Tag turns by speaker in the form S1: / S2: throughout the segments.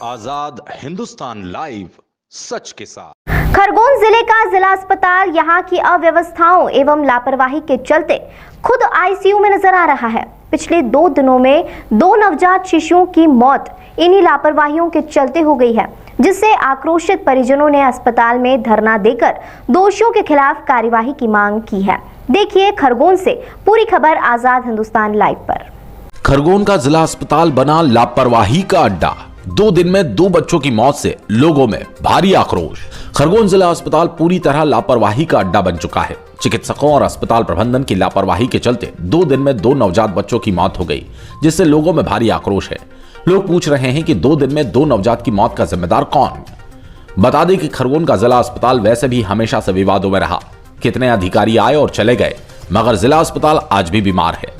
S1: आजाद Hindustan live, सच के साथ।
S2: खरगोन जिले का जिला अस्पताल यहां की अव्यवस्थाओं एवं लापरवाही के चलते खुद आईसीयू में नजर आ रहा है। पिछले 2 दिनों में 2 नवजात शिशुओं की मौत इन्हीं लापरवाहियों के चलते हो गई है, जिससे आक्रोशित परिजनों ने अस्पताल में धरना देकर दोषियों के खिलाफ कार्यवाही की मांग की है। देखिए खरगोन से पूरी खबर आजाद हिंदुस्तान लाइव पर।
S3: खरगोन का जिला अस्पताल बना लापरवाही का अड्डा। 2 दिन में 2 बच्चों की मौत से लोगों में भारी आक्रोश। खरगोन जिला अस्पताल पूरी तरह लापरवाही का अड्डा बन चुका है। चिकित्सकों और अस्पताल प्रबंधन की लापरवाही के चलते 2 दिन में 2 नवजात बच्चों की मौत हो गई, जिससे लोगों में भारी आक्रोश है। लोग पूछ रहे हैं कि 2 दिन में 2 नवजात की मौत का जिम्मेदार कौन? बता दें कि खरगोन का जिला अस्पताल वैसे भी हमेशा से विवादों में रहा। कितने अधिकारी आए और चले गए, मगर जिला अस्पताल आज भी बीमार है।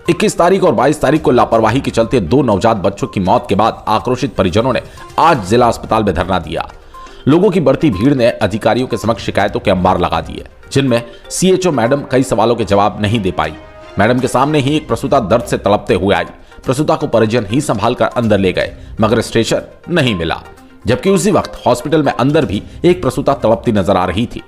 S3: 21 तारीख और 22 तारीख को लापरवाही के चलते 2 नवजात बच्चों की मौत के बाद आक्रोशित परिजनों ने आज जिला अस्पताल में धरना दिया। लोगों की बढ़ती भीड़ ने अधिकारियों के समक्ष शिकायतों के अंबार लगा दिए, जिनमें सीएचओ मैडम कई सवालों के जवाब नहीं दे पाई। मैडम के सामने ही एक प्रसूता दर्द से तड़पते हुए आई। प्रसूता को परिजन ही संभाल कर अंदर ले गए, मगर स्ट्रेचर नहीं मिला। जबकि उसी वक्त हॉस्पिटल में अंदर भी एक प्रसूता तड़पती नजर आ रही थी।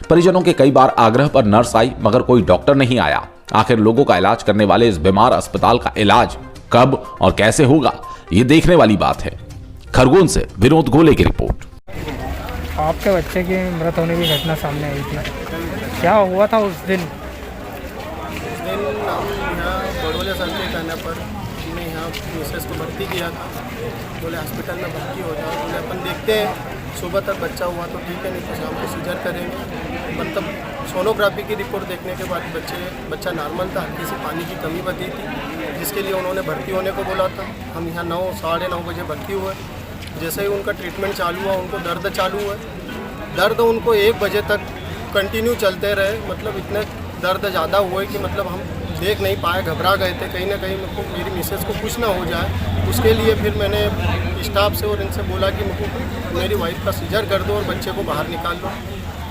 S3: परिजनों के कई बार आग्रह पर नर्स आई, मगर कोई डॉक्टर नहीं आया। आखिर लोगों का इलाज करने वाले इस बीमार अस्पताल का इलाज कब और कैसे होगा, ये देखने वाली बात है। खरगोन से विनोद गोले की रिपोर्ट।
S4: आपके बच्चे की मृत होने की घटना सामने आई थी, क्या हुआ था उस दिन?
S5: हम यहाँ बड़ोले सर के कहने पर हमने यहाँ मिसेस को भर्ती किया था। बोले हॉस्पिटल में भर्ती हो जाओ। बोले अपन देखते हैं, सुबह तक बच्चा हुआ तो ठीक है, नहीं तो शाम को सीजर करेंगे। मतलब सोनोग्राफी की रिपोर्ट देखने के बाद बच्चा नॉर्मल था, हल्की सी पानी की कमी बती थी, जिसके लिए उन्होंने भर्ती होने को बोला था। हम यहाँ 9 साढ़े 9 बजे भर्ती हुए। जैसे ही उनका ट्रीटमेंट चालू हुआ, उनको दर्द चालू हुआ। दर्द उनको 1 बजे तक कंटिन्यू चलते रहे। मतलब इतने दर्द ज़्यादा हुए कि मतलब हम देख नहीं पाए, घबरा गए थे। कहीं ना कहीं मेरी मिसेस को कुछ ना हो जाए, उसके लिए फिर मैंने स्टाफ से और इनसे बोला कि मुझको मेरी वाइफ का सीजर कर दो और बच्चे को बाहर निकाल लो।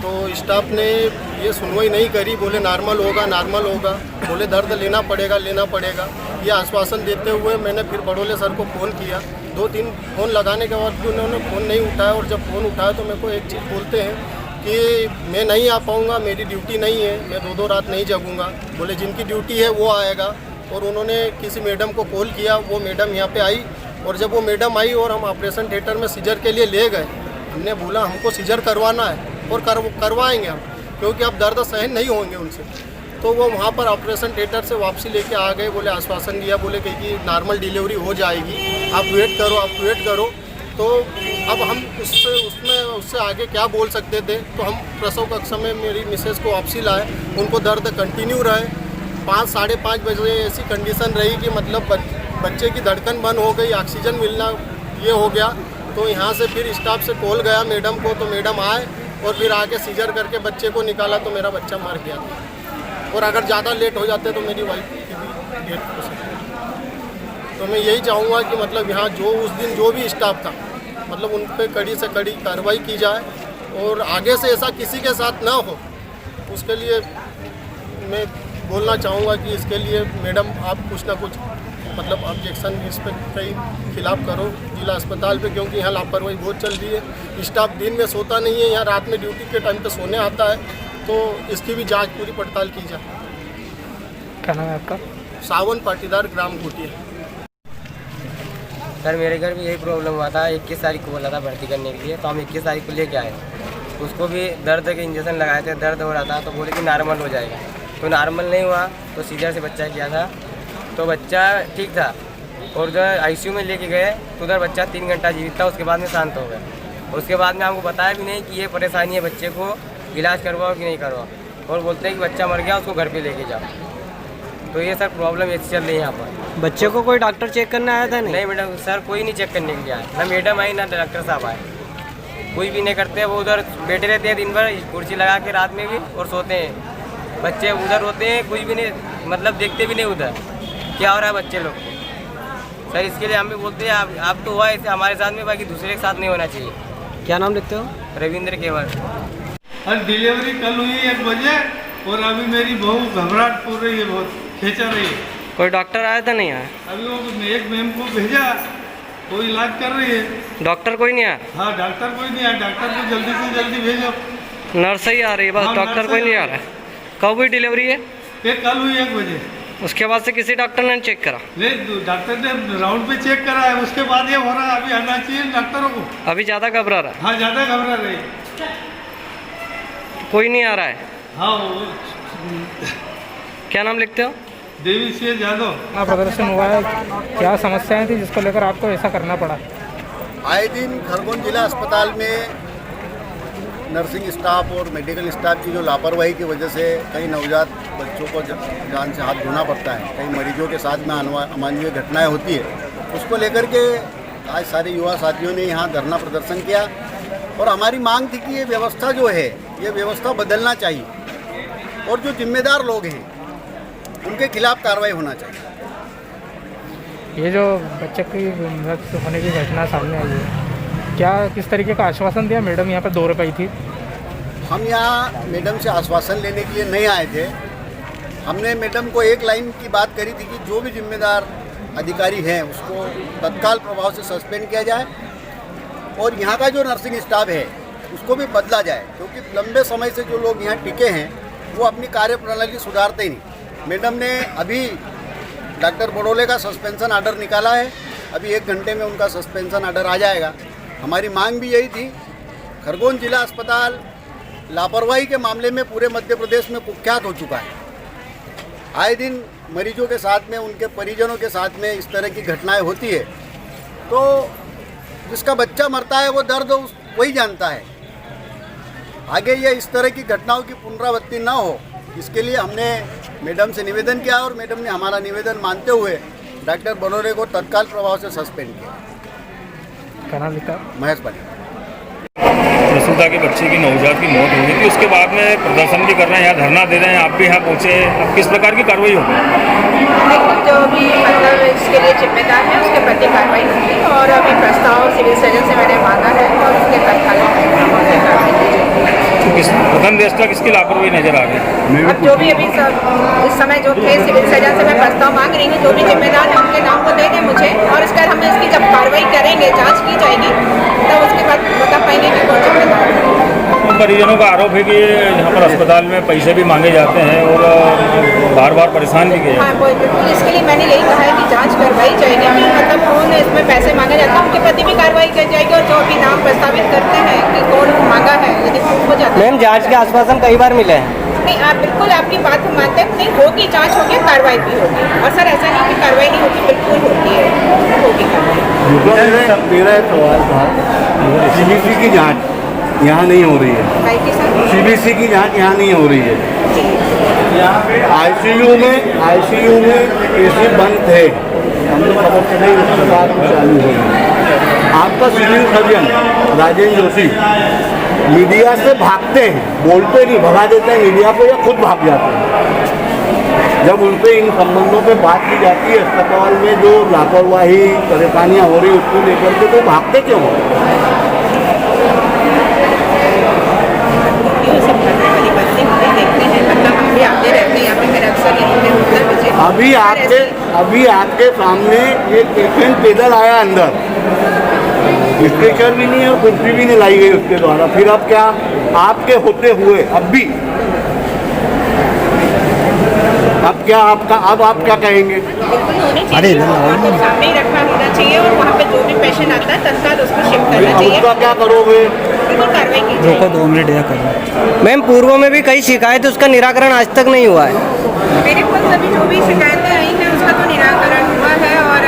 S5: तो स्टाफ ने ये सुनवाई नहीं करी। बोले नॉर्मल होगा, नॉर्मल होगा। बोले दर्द लेना पड़ेगा, लेना पड़ेगा। ये आश्वासन देते हुए मैंने फिर बड़ोले सर को फ़ोन किया। 2-3 फ़ोन लगाने के बाद भी उन्होंने फ़ोन नहीं उठाया। और जब फ़ोन उठाया तो मेरे को एक चीज़ बोलते हैं कि मैं नहीं आ पाऊँगा, मेरी ड्यूटी नहीं है, मैं 2-2 रात नहीं जगूँगा। बोले जिनकी ड्यूटी है वो आएगा। और उन्होंने किसी मैडम को कॉल किया, वो मैडम यहाँ पे आई। और जब वो मैडम आई और हम ऑपरेशन थिएटर में सीजर के लिए ले गए, हमने बोला हमको सीजर करवाना है और करवाएंगे हम, क्योंकि अब दर्द सहन नहीं होंगे उनसे। तो वो वहाँ पर ऑपरेशन थिएटर से वापसी लेके आ गए। बोले आश्वासन दिया, बोले कि नॉर्मल डिलीवरी हो जाएगी, आप वेट करो, आप वेट करो। तो अब हम उससे आगे क्या बोल सकते थे। तो हम प्रसव कक्ष में मेरी मिसेस को वापसी लाए। उनको दर्द कंटिन्यू रहे। 5 साढ़े 5 बजे ऐसी कंडीशन रही कि मतलब बच्चे की धड़कन बंद हो गई, ऑक्सीजन मिलना ये हो गया। तो यहाँ से फिर स्टाफ से कॉल गया मैडम को, तो मैडम आए और फिर आके सीजर करके बच्चे को निकाला। तो मेरा बच्चा मर गया था। और अगर ज़्यादा लेट हो जाते तो मेरी वाइफ की भी डेथ हो सकती। तो मैं यही चाहूँगा कि मतलब यहाँ जो उस दिन जो भी स्टाफ था, मतलब उन पर कड़ी से कड़ी कार्रवाई की जाए और आगे से ऐसा किसी के साथ ना हो। उसके लिए मैं बोलना चाहूँगा कि इसके लिए मैडम आप कुछ ना कुछ मतलब ऑब्जेक्शन इस पर कई खिलाफ करो जिला अस्पताल पे, क्योंकि यहाँ लापरवाही बहुत चल रही है। स्टाफ दिन में सोता नहीं है, यहाँ रात में ड्यूटी के टाइम पे सोने आता है। तो इसकी भी जांच पूरी पड़ताल की जाए।
S4: क्या नाम है आपका?
S5: सावन पाटीदार, ग्राम घोटिया।
S6: सर मेरे घर में यही प्रॉब्लम हुआ था। 21 तारीख को बोला था भर्ती करने के लिए, तो हम 21 तारीख को लेके आए। उसको भी दर्द के इंजेक्शन लगाए थे, दर्द हो रहा था, तो बोले कि नॉर्मल हो जाएगा। तो नॉर्मल नहीं हुआ, तो सीजर से बच्चा किया था। तो बच्चा ठीक था और उधर आईसीयू में लेके गए तो उधर बच्चा 3 घंटा जीवित था। उसके बाद में शांत हो गया। उसके बाद में हमको बताया भी नहीं कि ये परेशानी है, बच्चे को इलाज करवाओ कि नहीं करवाओ। और बोलते हैं कि बच्चा मर गया, उसको घर पे लेके जाओ। तो ये सर प्रॉब्लम ऐसी चल रही है यहाँ पर।
S4: बच्चे को कोई डॉक्टर चेक करने आया था?
S6: नहीं मैडम, सर कोई नहीं चेक करने के लिए आया। ना मैडम आई ना डॉक्टर साहब आए, कोई भी नहीं करते। वो उधर बैठे रहते हैं दिन भर कुर्सी लगा के, रात में भी, और सोते हैं। बच्चे उधर होते हैं, कुछ भी नहीं मतलब देखते भी नहीं उधर क्या हो रहा है बच्चे लोग को। सर इसके लिए हम भी बोलते हैं आप तो हुआ ऐसे हमारे साथ में, बाकी दूसरे के साथ नहीं होना चाहिए।
S4: क्या नाम लिखते हो?
S6: रविंद्र केवल।
S7: और डिलीवरी कल हुई 1 बजे और अभी मेरी बहू घबराहट हो रही है, बहुत खींचा रही है।
S4: कोई डॉक्टर आया था? नहीं आया।
S7: अभी वो एक मैम को भेजा वो इलाज कर रही है।
S8: डॉक्टर कोई नहीं आया?
S7: हाँ, डॉक्टर कोई नहीं आया। डॉक्टर को जल्दी से जल्दी भेजो।
S8: नर्स ही आ रही है बस,
S7: हाँ,
S8: डॉक्टर कोई नहीं आ रहा है। कब हुई डिलीवरी है?
S7: ये कल हुई 1 बजे।
S8: उसके बाद से किसी डॉक्टर ने चेक करा?
S7: नहीं, डॉक्टर ने राउंड पे चेक करा है, उसके बाद ये हो रहा है। अभी आना चाहिए डॉक्टरों को।
S8: अभी ज़्यादा घबरा रहा है?
S7: हाँ, ज़्यादा घबरा रही।
S8: कोई नहीं आ रहा है?
S7: हाँ,
S8: क्या नाम लिखते हो?
S7: देवी सिंह यादव।
S4: प्रदर्शन हुआ है, क्या समस्याएं थी जिसको लेकर आपको ऐसा करना पड़ा?
S5: आए दिन खरगोन जिला अस्पताल में नर्सिंग स्टाफ और मेडिकल स्टाफ की जो लापरवाही की वजह से कई नवजात बच्चों को जान से हाथ धोना पड़ता है, कई मरीजों के साथ में अमानवीय घटनाएं होती है। उसको लेकर के आज सारे युवा साथियों ने यहाँ धरना प्रदर्शन किया और हमारी मांग थी कि ये व्यवस्था जो है, ये व्यवस्था बदलना चाहिए और जो जिम्मेदार लोग हैं उनके खिलाफ कार्रवाई होना चाहिए।
S4: ये जो बच्चे की मृत्यु होने की घटना सामने आई है, क्या किस तरीके का आश्वासन दिया? मैडम यहाँ पर दौरे पर आई थी।
S5: हम यहाँ मैडम से आश्वासन लेने के लिए नहीं आए थे। हमने मैडम को एक लाइन की बात करी थी कि जो भी जिम्मेदार अधिकारी हैं उसको तत्काल प्रभाव से सस्पेंड किया जाए और यहाँ का जो नर्सिंग स्टाफ है उसको भी बदला जाए, क्योंकि लंबे समय से जो लोग यहाँ टिके हैं वो अपनी कार्यप्रणाली सुधारते ही नहीं। मैडम ने अभी डॉक्टर बड़ोले का सस्पेंशन आर्डर निकाला है, अभी 1 घंटे में उनका सस्पेंशन आर्डर आ जाएगा। हमारी मांग भी यही थी। खरगोन जिला अस्पताल लापरवाही के मामले में पूरे मध्य प्रदेश में कुख्यात हो चुका है। आए दिन मरीजों के साथ में, उनके परिजनों के साथ में इस तरह की घटनाएं होती है, तो जिसका बच्चा मरता है वो दर्द वही जानता है। आगे ये इस तरह की घटनाओं की पुनरावृत्ति ना हो, इसके लिए हमने मैडम से निवेदन किया और मैडम ने हमारा निवेदन मानते हुए डॉक्टर बड़ोले को तत्काल प्रभाव से सस्पेंड किया।
S4: क्या नाम लिखा?
S5: महेश पाटिल।
S9: प्रसूता के बच्चे की नवजात की मौत हुई थी, उसके बाद में प्रदर्शन भी कर रहे हैं, यहाँ धरना दे रहे हैं, आप भी यहाँ पहुँचे। अब किस प्रकार की कार्रवाई होगी?
S10: जो भी मतलब इसके लिए जिम्मेदार है उसके प्रति कार्रवाई होगी और अभी प्रस्ताव सिविल सर्जन से मैंने मांगा है और उसके तत्काल कार्रवाई की जाएगी।
S9: किस प्रथम देश का किसकी लापरवाही नजर आ रही?
S10: अब जो भी अभी इस समय जो थे सिविल सर्जन से मैं प्रस्ताव मांग रही हूँ, जो भी जिम्मेदार है उनके नाम को दे दें मुझे और इसके बाद हम इसकी जब कार्रवाई करेंगे, जाँच की जाएगी, तब उसके बाद बता पाएंगे कि कौन जिम्मेदार है।
S9: परिजनों का आरोप है कि यहाँ पर अस्पताल में पैसे भी मांगे जाते हैं और बार बार परेशान भी किए।
S10: हाँ, बिल्कुल, इसके लिए मैंने यही कहा है कि जांच करवाई जाएगी कि मतलब कौन इसमें पैसे मांगे जाते हैं, उनके प्रति भी कार्रवाई की जाएगी और जो भी नाम प्रस्तावित करते हैं कि कौन मांगा है, यदि प्रूफ हो जाता है।
S6: मैम, जांच के आश्वासन कई बार मिले हैं।
S10: नहीं, आप बिल्कुल आपकी बात हम मानते हैं, नहीं होगी, जांच होगी, कार्रवाई भी होगी। और सर ऐसा नहीं कि कार्रवाई नहीं होती, बिल्कुल होती है, होगी कार्रवाई।
S11: मेरा सवाल था, सीबीसी की जाँच यहाँ नहीं हो रही है, सीबीसी की जांच यहाँ नहीं हो रही है। आईसीयू में एसी बंद थे, हम लोग खबर चले उसके बाद चालू हो गई। आपका civil surgeon Rajendra Joshi media से भागते हैं, बोलते नहीं, भगा देते हैं मीडिया को या खुद भाग जाते हैं। जब उन पर इन संबंधों पे बात की जाती है, अस्पताल में जो लापरवाही परेशानियाँ हो रही उसको लेकर के, तो भागते क्यों हो? अभी आपके सामने एक पेशेंट पैदल आया अंदर, स्ट्रेचर भी नहीं है और कुर्सी भी नहीं लाई गई उसके द्वारा, फिर अब क्या आपके होते हुए अब आप क्या कहेंगे?
S10: अरे सामने ही रखा होना चाहिए और वहाँ पे जो भी पेशेंट आता है तत्काल उसको शिफ्ट करना चाहिए।
S11: उसका क्या करोगे?
S10: बिल्कुल कार्रवाई की जाएगी।
S6: 2 मिनट या करो। मैम, पूर्व में भी कई शिकायत, उसका निराकरण आज तक नहीं हुआ है।
S10: मेरे पास अभी जो भी शिकायतें आई हैं उसका तो निराकरण हुआ है और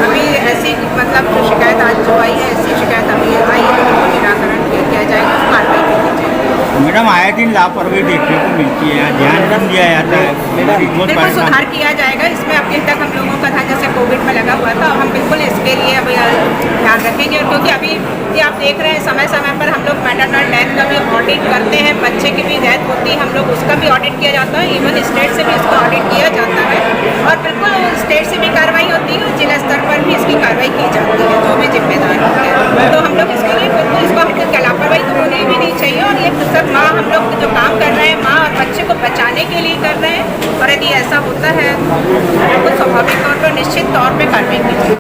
S10: अभी ऐसी मतलब जो शिकायत आज जो आई है, ऐसी शिकायत अभी आई है, तो उनको निराकरण किया जाएगा, कार्रवाई की जाएगी।
S11: मैडम, आए दिन लापरवाही देखने को मिलती है, ध्यान कम दिया जाता है,
S10: बिल्कुल सुधार किया जाएगा इसमें। अब तक हम लोगों का था जैसे कोविड में लगा हुआ था, हम बिल्कुल इसके लिए अभी ध्यान रखेंगे, क्योंकि अभी ये आप देख रहे हैं समय समय पर हम लोग मैटरनल डेथ का भी ऑडिट करते हैं, बच्चे की भी डेथ होती है, हम लोग उसका भी ऑडिट किया जाता है, इवन स्टेट से भी इसका ऑडिट किया जाता है और बिल्कुल स्टेट से भी कार्रवाई होती है और जिला स्तर पर भी इसकी कार्रवाई की जाती है, जो भी जिम्मेदार होते हैं। तो हम लोग इसके लिए बिल्कुल इसको हमको लापरवाही तो होनी भी नहीं चाहिए और ये सब माँ हम लोग जो काम कर रहे हैं माँ और बच्चे को बचाने के लिए कर रहे हैं और यदि ऐसा होता है तो स्वाभाविक तौर पर निश्चित तौर पर कार्रवाई की जाए।